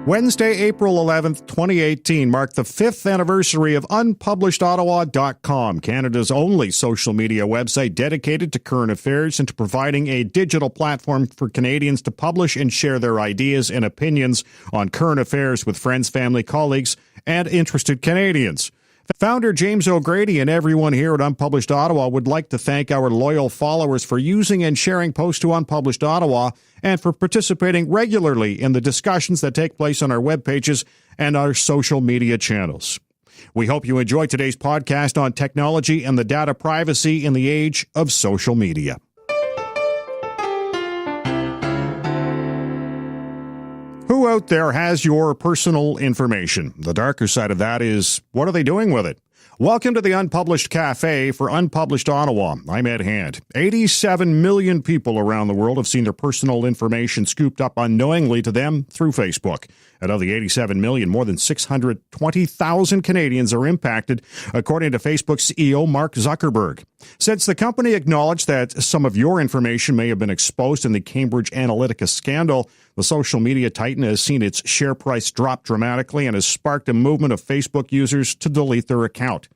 Wednesday, April 11th, 2018, marked the 5th anniversary of UnpublishedOttawa.com, Canada's only social media website dedicated to current affairs and to providing a digital platform for Canadians to publish and share their ideas and opinions on current affairs with friends, family, colleagues, and interested Canadians. Founder James O'Grady and everyone here at Unpublished Ottawa would like to thank our loyal followers for using and sharing posts to Unpublished Ottawa and for participating regularly in the discussions that take place on our web pages and our social media channels. We hope you enjoy today's podcast on technology and the data privacy in the age of social media. Who out there has your personal information? The darker side of that is, what are they doing with it? Welcome to the Unpublished Cafe for Unpublished Ottawa. I'm Ed Hand. 87 million people around the world have seen their personal information scooped up unknowingly to them through Facebook. And of the 87 million, more than 620,000 Canadians are impacted, according to Facebook CEO Mark Zuckerberg. Since the company acknowledged that some of your information may have been exposed in the Cambridge Analytica scandal, the social media titan has seen its share price drop dramatically and has sparked a movement of Facebook users to delete their account.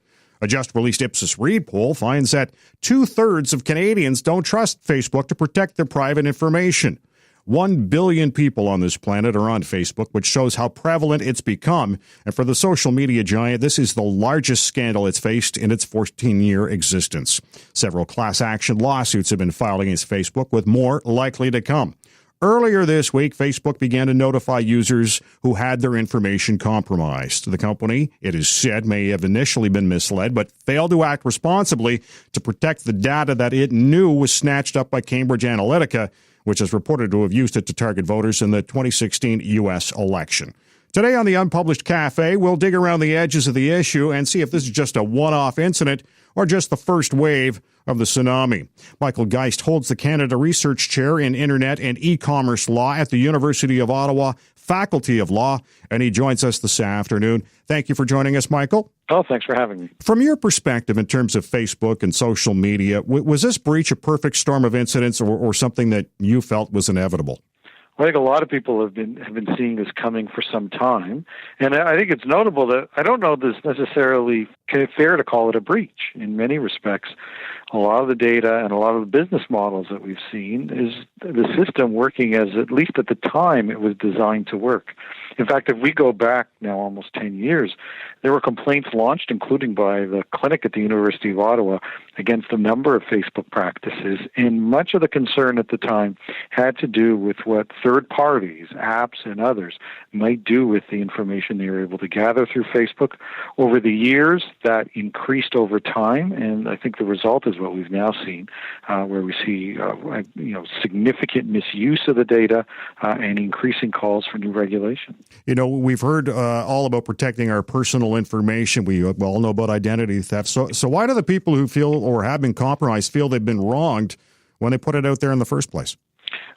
A just-released Ipsos Reid poll finds that 2/3 of Canadians don't trust Facebook to protect their private information. 1 billion people on this planet are on Facebook, which shows how prevalent it's become. And for the social media giant, this is the largest scandal it's faced in its 14-year existence. Several class action lawsuits have been filed against Facebook, with more likely to come. Earlier this week, Facebook began to notify users who had their information compromised. The company, it is said, may have initially been misled, but failed to act responsibly to protect the data that it knew was snatched up by Cambridge Analytica, which is reported to have used it to target voters in the 2016 U.S. election. Today on the Unpublished Cafe, we'll dig around the edges of the issue and see if this is just a one-off incident or just the first wave of the tsunami. Micheal Geist holds the Canada Research Chair in Internet and E-commerce Law at the University of Ottawa Faculty of Law, and he joins us this afternoon. Thank you for joining us, Micheal. Oh, thanks for having me. From your perspective in terms of Facebook and social media, was this breach a perfect storm of incidents or something that you felt was inevitable? I think a lot of people have been seeing this coming for some time, and I think it's notable that I don't know this necessarily fair to call it a breach. In many respects, a lot of the data and a lot of the business models that we've seen is the system working as, at least at the time, it was designed to work. In fact, if we go back now almost 10 years, there were complaints launched, including by the clinic at the University of Ottawa, against a number of Facebook practices, and much of the concern at the time had to do with what third parties, apps and others, might do with the information they were able to gather through Facebook. Over the years, that increased over time, and I think the result is what we've now seen, where we see significant misuse of the data and increasing calls for new regulation. You know, we've heard all about protecting our personal information. We all know about identity theft. So why do the people who feel or have been compromised feel they've been wronged when they put it out there in the first place?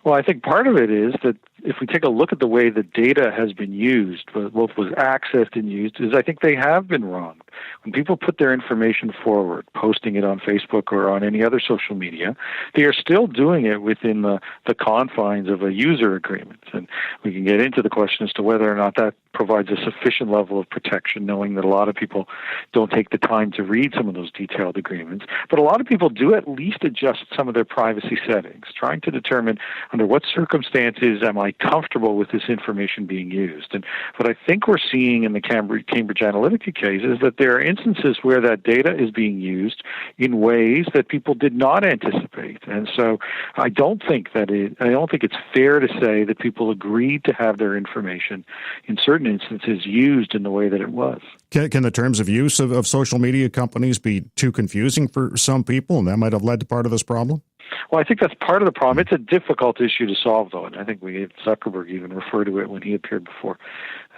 Well, I think part of it is that if we take a look at the way the data has been used, both was accessed and used, is I think they have been wronged. When people put their information forward, posting it on Facebook or on any other social media, they are still doing it within the confines of a user agreement. And we can get into the question as to whether or not that provides a sufficient level of protection, knowing that a lot of people don't take the time to read some of those detailed agreements. But a lot of people do at least adjust some of their privacy settings, trying to determine under what circumstances am I comfortable with this information being used. And what I think we're seeing in the Cambridge Analytica case is that there are instances where that data is being used in ways that people did not anticipate. And so I don't think it's fair to say that people agreed to have their information in certain instances used in the way that it was. Can the terms of use of social media companies be too confusing for some people, and that might have led to part of this problem? Well, I think that's part of the problem. It's a difficult issue to solve, though, and I think Zuckerberg even referred to it when he appeared before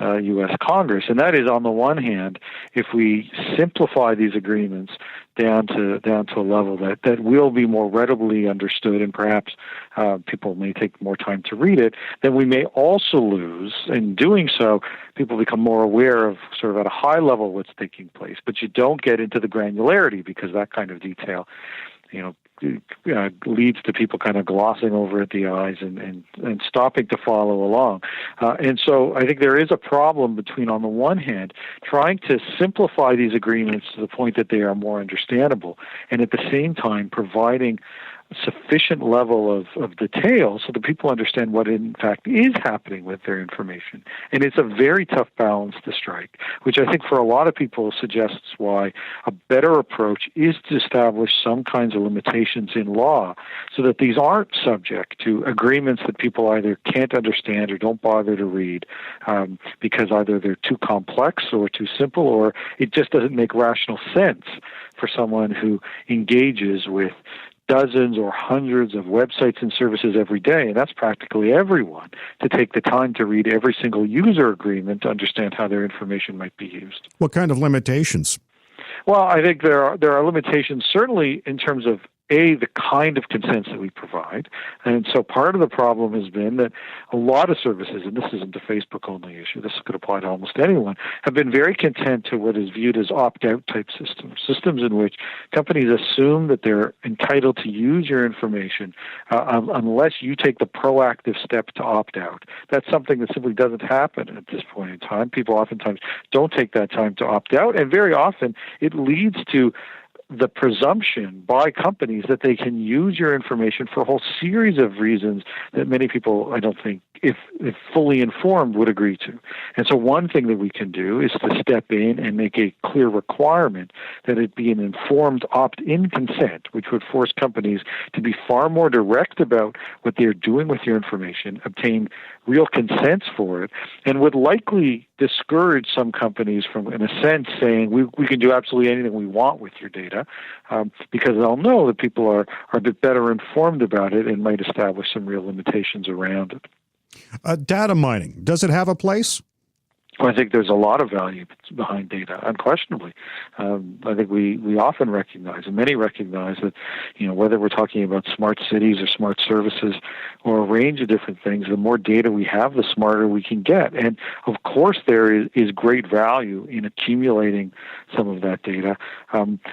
U.S. Congress. And that is, on the one hand, if we simplify these agreements down to a level that will be more readily understood, and perhaps people may take more time to read it, then we may also lose. In doing so, people become more aware of sort of at a high level what's taking place, but you don't get into the granularity because that kind of detail leads to people kind of glossing over at the eyes and stopping to follow along. And so I think there is a problem between, on the one hand, trying to simplify these agreements to the point that they are more understandable, and at the same time providing sufficient level of detail so that people understand what in fact is happening with their information. And it's a very tough balance to strike, which I think for a lot of people suggests why a better approach is to establish some kinds of limitations in law so that these aren't subject to agreements that people either can't understand or don't bother to read because either they're too complex or too simple, or it just doesn't make rational sense for someone who engages with dozens or hundreds of websites and services every day, and that's practically everyone, to take the time to read every single user agreement to understand how their information might be used. What kind of limitations? Well, I think there are limitations certainly in terms of the kind of consents that we provide. And so part of the problem has been that a lot of services, and this isn't a Facebook-only issue, this could apply to almost anyone, have been very content to what is viewed as opt-out type systems in which companies assume that they're entitled to use your information unless you take the proactive step to opt out. That's something that simply doesn't happen at this point in time. People oftentimes don't take that time to opt out, and very often it leads to the presumption by companies that they can use your information for a whole series of reasons that many people, I don't think, if fully informed, would agree to. And so one thing that we can do is to step in and make a clear requirement that it be an informed opt-in consent, which would force companies to be far more direct about what they're doing with your information, obtain real consents for it, and would likely discourage some companies from, in a sense, saying we can do absolutely anything we want with your data, because they'll know that people are a bit better informed about it and might establish some real limitations around it. Data mining, does it have a place? Well, I think there's a lot of value behind data, unquestionably. I think we often recognize, and many recognize, that whether we're talking about smart cities or smart services or a range of different things, the more data we have, the smarter we can get. And of course, there is great value in accumulating some of that data.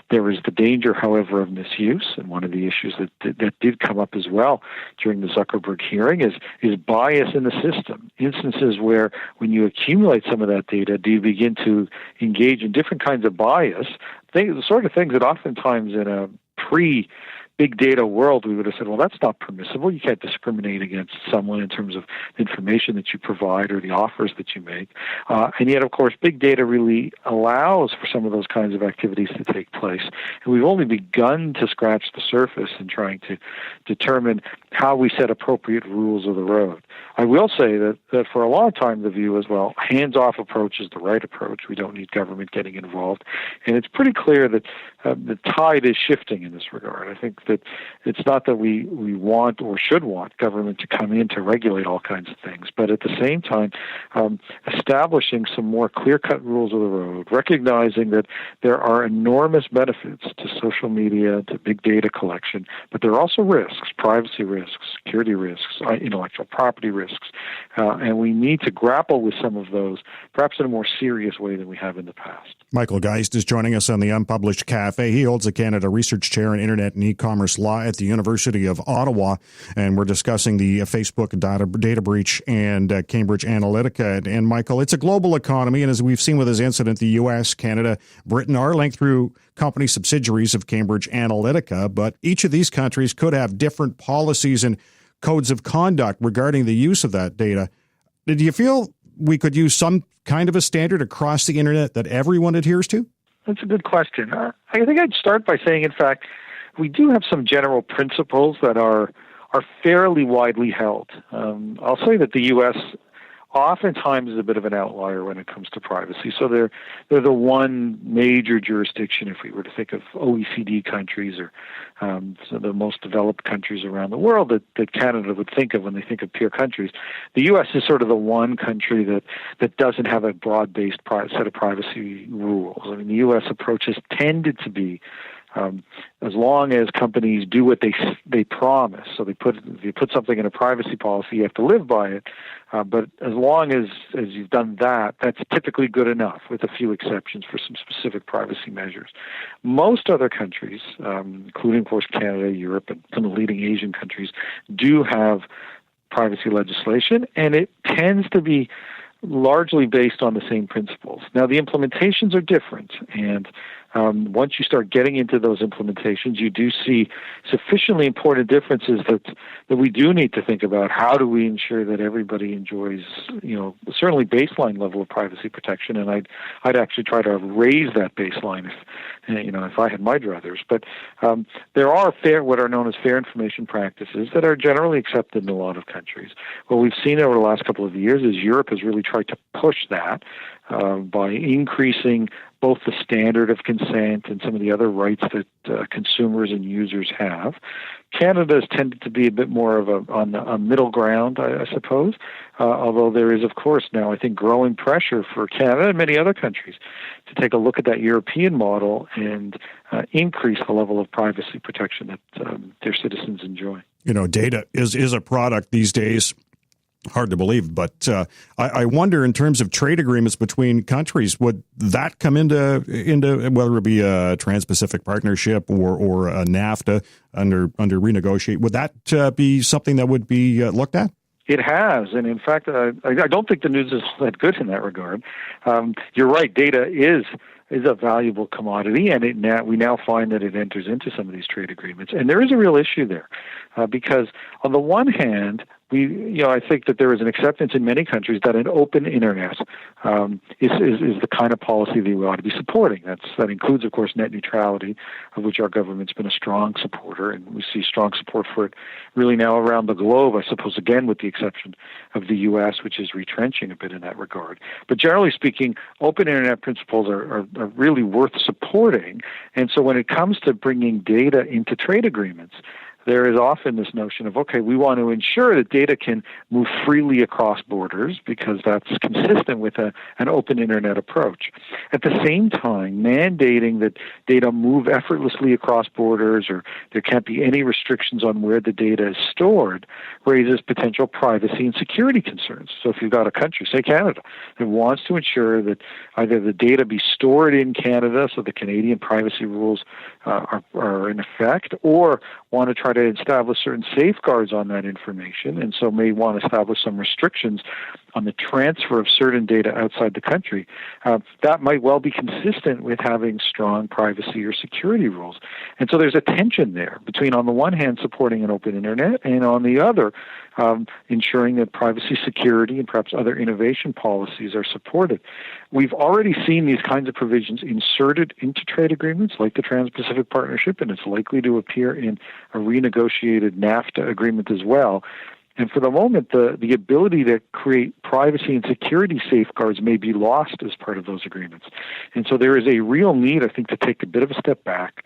There is the danger, however, of misuse, and one of the issues that did come up as well during the Zuckerberg hearing is bias in the system. Instances where, when you accumulate some of that data, do you begin to engage in different kinds of bias, the sort of things that oftentimes in a pre-big data world we would have said, well, that's not permissible. You can't discriminate against someone in terms of the information that you provide or the offers that you make. And yet, of course, big data really allows for some of those kinds of activities to take place. And we've only begun to scratch the surface in trying to determine how we set appropriate rules of the road. I will say that for a long time the view is, well, hands-off approach is the right approach. We don't need government getting involved. And it's pretty clear that the tide is shifting in this regard. I think that it's not that we want or should want government to come in to regulate all kinds of things, but at the same time establishing some more clear-cut rules of the road, recognizing that there are enormous benefits to social media, to big data collection, but there are also risks, privacy risks, security risks, intellectual property risks, and we need to grapple with some of those, perhaps in a more serious way than we have in the past. Micheal Geist is joining us on the Unpublished Cafe. He holds a Canada Research Chair in Internet and E-commerce Law at the University of Ottawa, and we're discussing the Facebook data breach and Cambridge Analytica. And Micheal, it's a global economy, and as we've seen with this incident, the U.S., Canada, Britain are linked through company subsidiaries of Cambridge Analytica, but each of these countries could have different policies and codes of conduct regarding the use of that data. Do you feel we could use some kind of a standard across the internet that everyone adheres to? That's a good question. I think I'd start by saying, in fact, we do have some general principles that are fairly widely held. I'll say that the U.S. oftentimes is a bit of an outlier when it comes to privacy. So they're the one major jurisdiction, if we were to think of OECD countries or so the most developed countries around the world that Canada would think of when they think of peer countries. The U.S. is sort of the one country that doesn't have a broad-based set of privacy rules. I mean, the U.S. approach has tended to be as long as companies do what they promise. So if you put something in a privacy policy, you have to live by it. But as long as you've done that, that's typically good enough, with a few exceptions for some specific privacy measures. Most other countries, including, of course, Canada, Europe, and some of the leading Asian countries, do have privacy legislation, and it tends to be largely based on the same principles. Now, the implementations are different, and once you start getting into those implementations, you do see sufficiently important differences that we do need to think about. How do we ensure that everybody enjoys, certainly baseline level of privacy protection? And I'd actually try to raise that baseline if I had my druthers. But there are what are known as fair information practices that are generally accepted in a lot of countries. What we've seen over the last couple of years is Europe has really tried to push that by increasing both the standard of consent and some of the other rights that consumers and users have. Canada has tended to be a bit more of a middle ground, I suppose, although there is, of course, now I think growing pressure for Canada and many other countries to take a look at that European model and increase the level of privacy protection that their citizens enjoy. Data is a product these days. Hard to believe, but I wonder, in terms of trade agreements between countries, would that come into whether it be a Trans-Pacific Partnership or a NAFTA under renegotiate? Would that be something that would be looked at? It has, and in fact, I don't think the news is that good in that regard. You're right; data is a valuable commodity, and we now find that it enters into some of these trade agreements. And there is a real issue there, because on the one hand, I think that there is an acceptance in many countries that an open internet is the kind of policy that we ought to be supporting. That includes, of course, net neutrality, of which our government's been a strong supporter, and we see strong support for it really now around the globe, I suppose, again, with the exception of the U.S., which is retrenching a bit in that regard. But generally speaking, open internet principles are really worth supporting. And so when it comes to bringing data into trade agreements, there is often this notion of, okay, we want to ensure that data can move freely across borders because that's consistent with an open internet approach. At the same time, mandating that data move effortlessly across borders, or there can't be any restrictions on where the data is stored, raises potential privacy and security concerns. So if you've got a country, say Canada, that wants to ensure that either the data be stored in Canada so the Canadian privacy rules are in effect, or want to try to establish certain safeguards on that information, and so may want to establish some restrictions on the transfer of certain data outside the country, that might well be consistent with having strong privacy or security rules. And so there's a tension there between, on the one hand, supporting an open internet, and on the other, ensuring that privacy, security, and perhaps other innovation policies are supported. We've already seen these kinds of provisions inserted into trade agreements like the Trans-Pacific Partnership, and it's likely to appear in a renegotiated NAFTA agreement as well. And for the moment, the ability to create privacy and security safeguards may be lost as part of those agreements. And so there is a real need, I think, to take a bit of a step back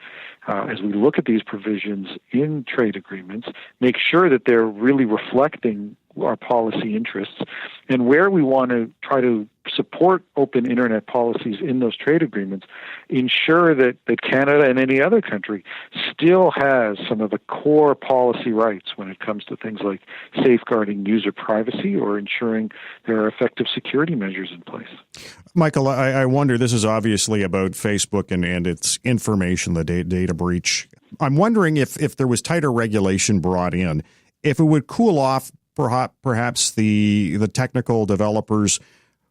as we look at these provisions in trade agreements, make sure that they're really reflecting our policy interests, and where we want to try to support open internet policies in those trade agreements, ensure that Canada and any other country still has some of the core policy rights when it comes to things like safeguarding user privacy or ensuring there are effective security measures in place. Michael, I wonder, this is obviously about Facebook and its information, the data breach. I'm wondering if there was tighter regulation brought in, if it would cool off perhaps the technical developers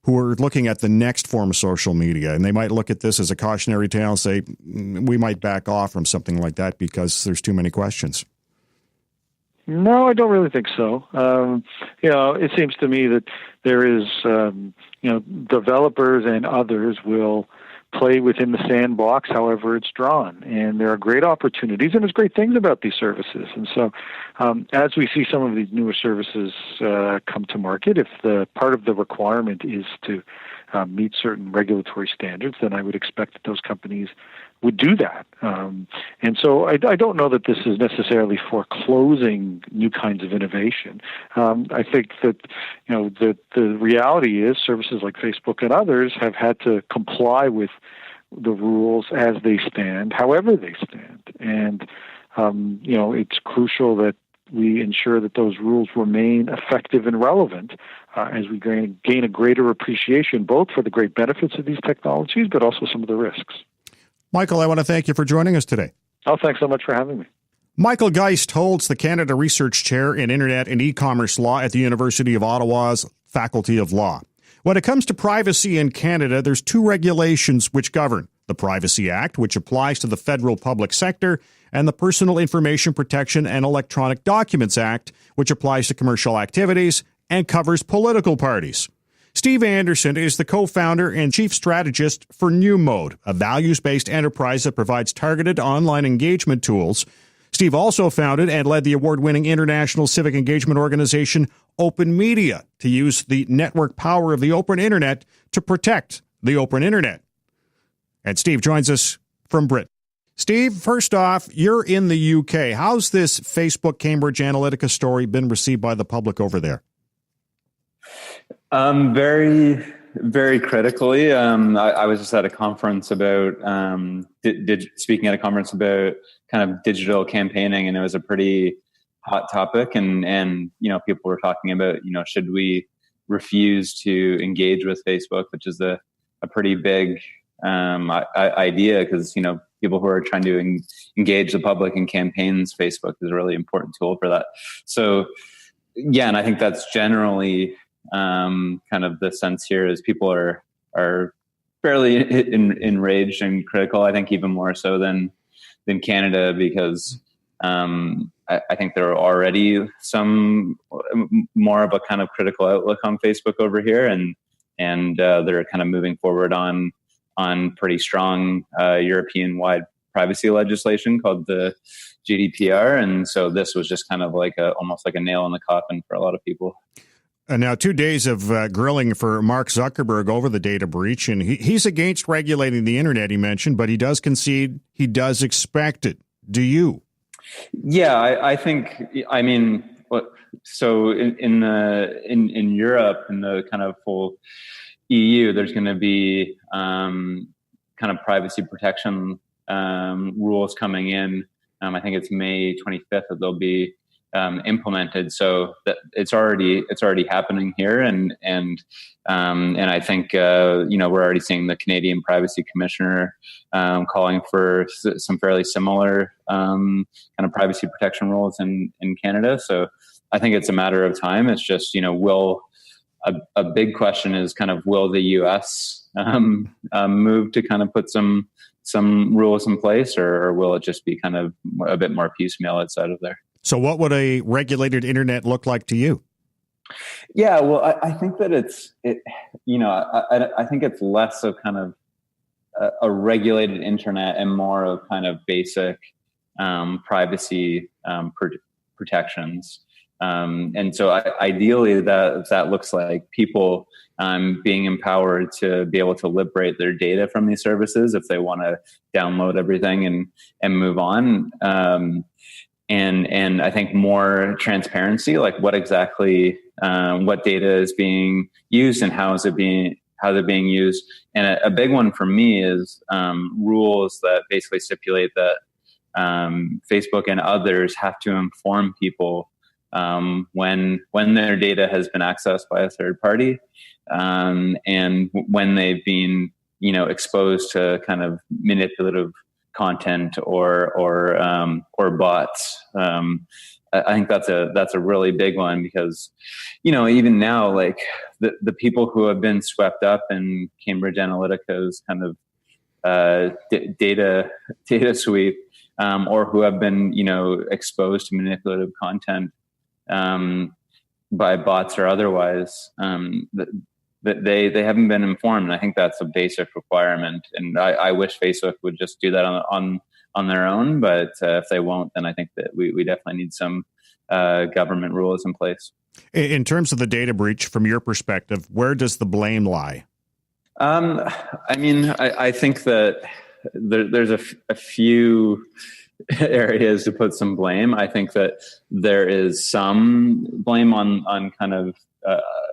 who are looking at the next form of social media, and they might look at this as a cautionary tale and say, we might back off from something like that because there's too many questions. No, I don't really think so. It seems to me that there is, developers and others will play within the sandbox however it's drawn. And there are great opportunities, and there's great things about these services. And so as we see some of these newer services come to market, if the part of the requirement is to meet certain regulatory standards, then I would expect that those companies would do that. And so I don't know that this is necessarily foreclosing new kinds of innovation. I think that, the reality is services like Facebook and others have had to comply with the rules as they stand, however they stand. And, it's crucial that we ensure that those rules remain effective and relevant as we gain a greater appreciation, both for the great benefits of these technologies, but also some of the risks. Michael, I want to thank you for joining us today. Oh, thanks so much for having me. Micheal Geist holds the Canada Research Chair in Internet and E-commerce Law at the University of Ottawa's Faculty of Law. When it comes to privacy in Canada, there's two regulations which govern: the Privacy Act, which applies to the federal public sector, and the Personal Information Protection and Electronic Documents Act, which applies to commercial activities and covers political parties. Steve Anderson is the co-founder and chief strategist for New Mode, a values-based enterprise that provides targeted online engagement tools. Steve also founded and led the award-winning international civic engagement organization Open Media to use the network power of the open internet to protect the open internet. And Steve joins us from Britain. Steve, first off, you're in the UK. How's this Facebook Cambridge Analytica story been received by the public over there? Very, very critically. I was just at a conference about speaking at a conference about kind of digital campaigning, and it was a pretty hot topic. And people were talking about, should we refuse to engage with Facebook, which is a pretty big idea, because people who are trying to engage the public in campaigns, Facebook is a really important tool for that. So yeah, and I think that's generally kind of the sense here is people are fairly enraged and critical. I think even more so than Canada, because I think there are already some more of a kind of critical outlook on Facebook over here, and they're kind of moving forward on pretty strong European-wide privacy legislation called the GDPR, and so this was just kind of like almost like a nail in the coffin for a lot of people. Now, 2 days of grilling for Mark Zuckerberg over the data breach, and he's against regulating the internet, he mentioned, but he does concede he does expect it. Do you? Yeah, I think, so in Europe, in the kind of full EU, there's going to be kind of privacy protection rules coming in. I think it's May 25th that they'll be implemented. So that it's already happening here, and I think we're already seeing the Canadian Privacy Commissioner calling for some fairly similar kind of privacy protection rules in Canada. So I think it's a matter of time. It's just a big question is kind of will the U.S. Move to kind of put some rules in place, or will it just be kind of a bit more piecemeal outside of there? So what would a regulated internet look like to you? Yeah, well, I think that I think it's less of kind of a regulated internet and more of kind of basic privacy protections. And so ideally that looks like people being empowered to be able to liberate their data from these services if they want to download everything and move on. And I think more transparency, like what exactly, what data is being used and how they're being used. And a big one for me is rules that basically stipulate that Facebook and others have to inform people when their data has been accessed by a third party, and when they've been exposed to kind of manipulative content or bots. I think that's a really big one, because even now, like the people who have been swept up in Cambridge Analytica's kind of data sweep, or who have been exposed to manipulative content by bots or otherwise, they haven't been informed. And I think that's a basic requirement. And I wish Facebook would just do that on their own. But if they won't, then I think that we definitely need some government rules in place. In terms of the data breach, from your perspective, where does the blame lie? I think that there's a few areas to put some blame. I think that there is some blame on kind of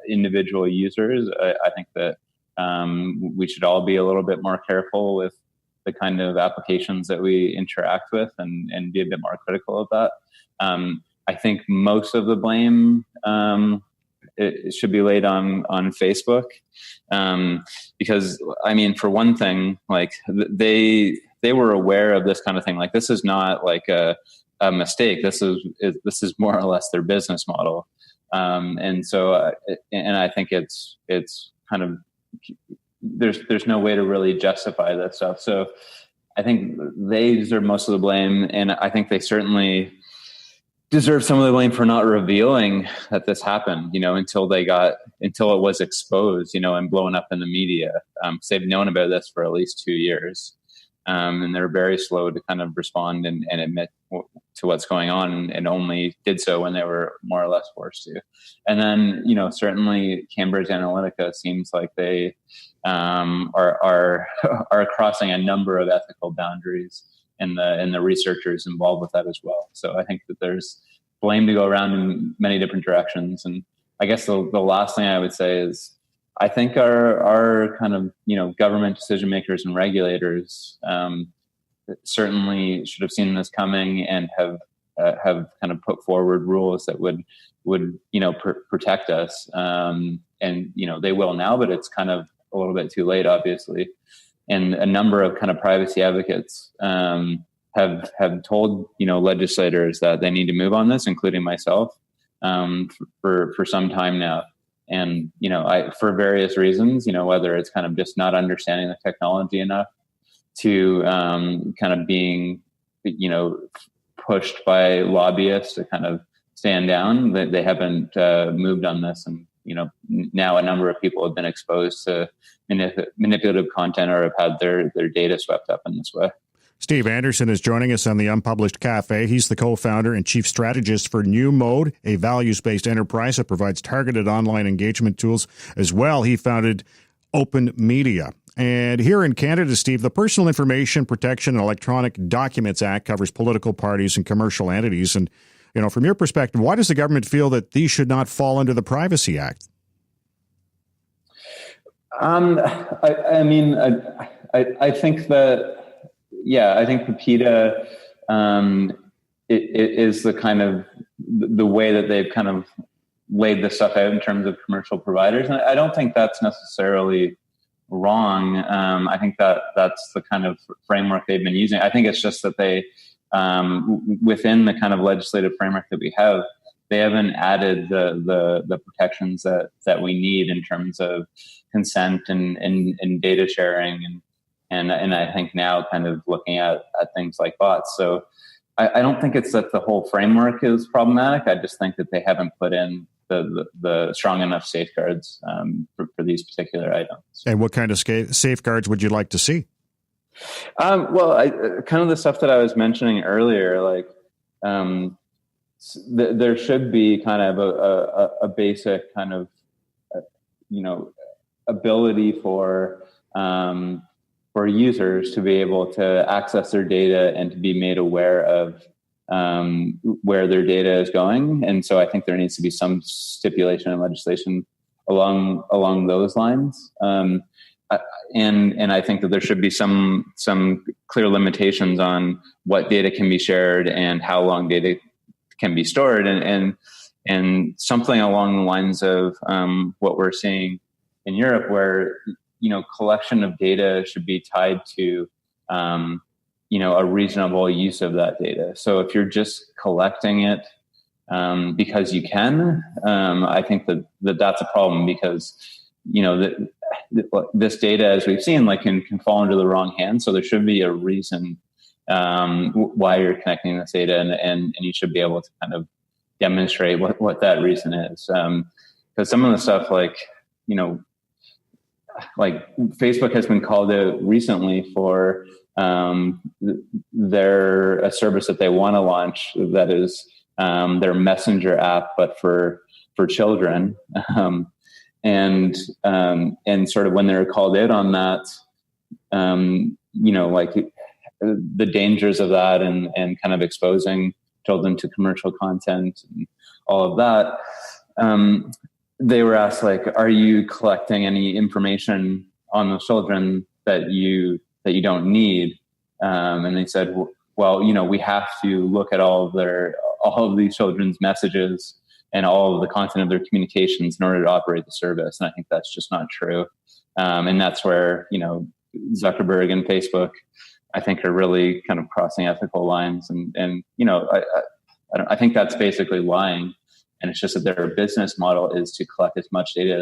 individual users. I think that we should all be a little bit more careful with the kind of applications that we interact with and be a bit more critical of that. I think most of the blame it should be laid on Facebook, because I mean, for one thing, like they were aware of this kind of thing. Like, this is not like a mistake. This is more or less their business model, and so and I think it's kind of there's no way to really justify that stuff. So I think they deserve most of the blame, and I think they certainly deserve some of the blame for not revealing that this happened, until it was exposed, and blown up in the media. So they've known about this for at least 2 years. And they're very slow to kind of respond and admit to what's going on, and only did so when they were more or less forced to. And then, certainly Cambridge Analytica seems like they are crossing a number of ethical boundaries, and the researchers involved with that as well. So I think that there's blame to go around in many different directions. And I guess the last thing I would say is, I think our kind of, government decision makers and regulators certainly should have seen this coming, and have kind of put forward rules that would protect us. And they will now, but it's kind of a little bit too late, obviously. And a number of kind of privacy advocates have told legislators that they need to move on this, including myself, for some time now. And for various reasons, whether it's kind of just not understanding the technology enough, to kind of being pushed by lobbyists to kind of stand down, that they haven't moved on this. And now a number of people have been exposed to manipulative content, or have had their data swept up in this way. Steve Anderson is joining us on the Unpublished Cafe. He's the co-founder and chief strategist for New Mode, a values-based enterprise that provides targeted online engagement tools. As well, he founded Open Media. And here in Canada, Steve, the Personal Information Protection and Electronic Documents Act covers political parties and commercial entities. And, from your perspective, why does the government feel that these should not fall under the Privacy Act? I think that, I think the PETA it is the kind of the way that they've kind of laid this stuff out in terms of commercial providers. And I don't think that's necessarily wrong. I think that that's the kind of framework they've been using. I think it's just that they, within the kind of legislative framework that we have, they haven't added the protections that we need in terms of consent and data sharing and I think now kind of looking at things like bots. So I don't think it's that the whole framework is problematic. I just think that they haven't put in the strong enough safeguards for these particular items. And what kind of safeguards would you like to see? Well, kind of the stuff that I was mentioning earlier, like there should be kind of a basic kind of ability for users to be able to access their data and to be made aware of where their data is going. And so I think there needs to be some stipulation in legislation along those lines. And I think that there should be some clear limitations on what data can be shared and how long data can be stored, and something along the lines of what we're seeing in Europe, where collection of data should be tied to a reasonable use of that data. So if you're just collecting it because you can, I think that's a problem, because this data, as we've seen, can fall into the wrong hands. So there should be a reason why you're connecting this data, and you should be able to kind of demonstrate what that reason is. Because some of the stuff, like Facebook has been called out recently for a service that they want to launch that is their messenger app, but for children. And sort of when they were called out on that, the dangers of that and kind of exposing children to commercial content and all of that, they were asked, are you collecting any information on those children that you that you don't need. And they said, well, we have to look at all of these children's messages and all of the content of their communications in order to operate the service. And I think that's just not true. And that's where, Zuckerberg and Facebook, I think, are really kind of crossing ethical lines. And I think that's basically lying. And it's just that their business model is to collect as much data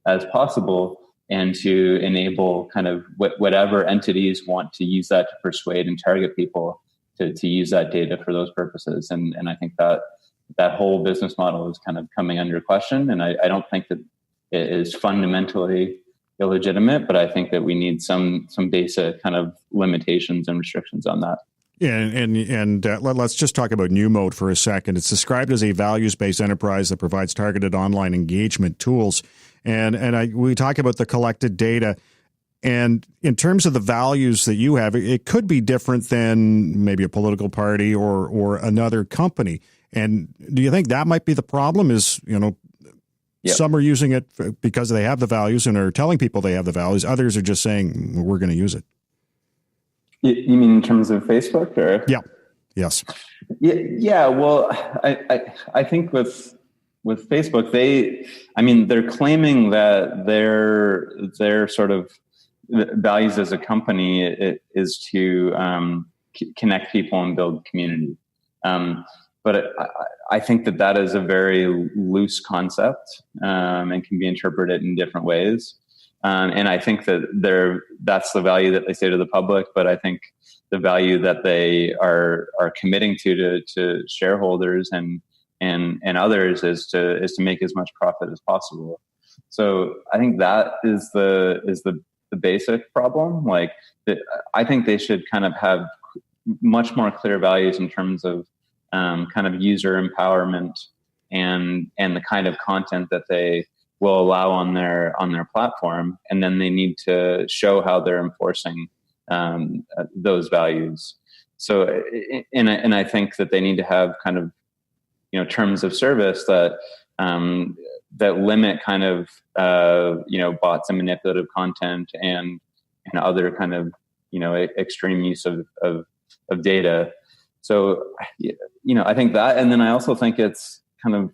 as possible, and to enable kind of whatever entities want to use that to persuade and target people to use that data for those purposes. And I think that whole business model is kind of coming under question. And I don't think that it is fundamentally illegitimate, but I think that we need some basic kind of limitations and restrictions on that. Yeah, and let's just talk about New Mode for a second. It's described as a values-based enterprise that provides targeted online engagement tools. And we talk about the collected data. And in terms of the values that you have, it could be different than maybe a political party or another company. And do you think that might be the problem? Is, Yep. Some are using it because they have the values and are telling people they have the values. Others are just saying, we're going to use it. You mean in terms of Facebook, or? Yeah. Yes. Yeah. Well, I think with Facebook, they're claiming that their sort of values as a company is to connect people and build community. But I think that is a very loose concept and can be interpreted in different ways. And I think that's the value that they say to the public. But I think the value that they are committing to shareholders and others is to make as much profit as possible. So I think that is the basic problem. Like, I think they should kind of have much more clear values in terms of kind of user empowerment and the kind of content that they will allow on their platform, and then they need to show how they're enforcing those values. So, and I think that they need to have kind of terms of service that limit kind of bots and manipulative content and other kind of extreme use of data. So, I think that, and then I also think it's kind of,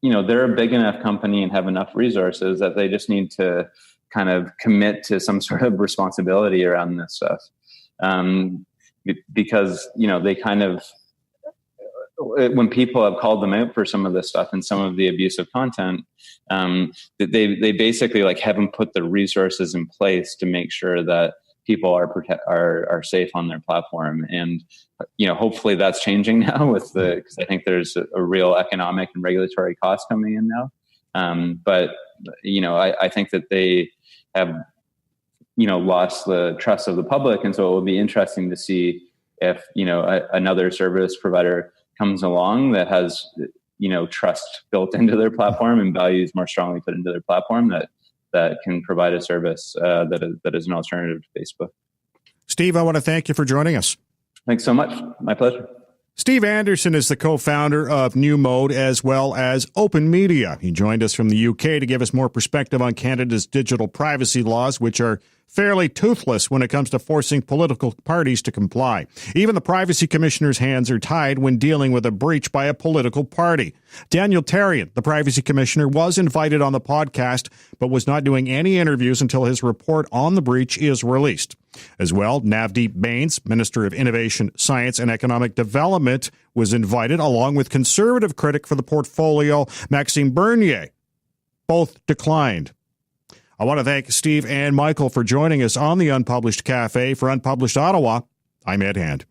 they're a big enough company and have enough resources that they just need to kind of commit to some sort of responsibility around this stuff. Because, they kind of, when people have called them out for some of this stuff and some of the abusive content, they basically haven't put the resources in place to make sure that people are safe on their platform. And, hopefully that's changing now because I think there's a real economic and regulatory cost coming in now. But, I think that they have, lost the trust of the public. And so it will be interesting to see if, another service provider comes along that has, trust built into their platform and values more strongly put into their platform that can provide a service that is an alternative to Facebook. Steve, I want to thank you for joining us. Thanks so much. My pleasure. Steve Anderson is the co-founder of New Mode as well as Open Media. He joined us from the UK to give us more perspective on Canada's digital privacy laws, which are fairly toothless when it comes to forcing political parties to comply. Even the Privacy Commissioner's hands are tied when dealing with a breach by a political party. Daniel Therrien, the Privacy Commissioner, was invited on the podcast, but was not doing any interviews until his report on the breach is released. As well, Navdeep Bains, Minister of Innovation, Science and Economic Development, was invited, along with Conservative critic for the portfolio, Maxime Bernier. Both declined. I want to thank Steve and Micheal for joining us on the Unpublished Cafe. For Unpublished Ottawa, I'm Ed Hand.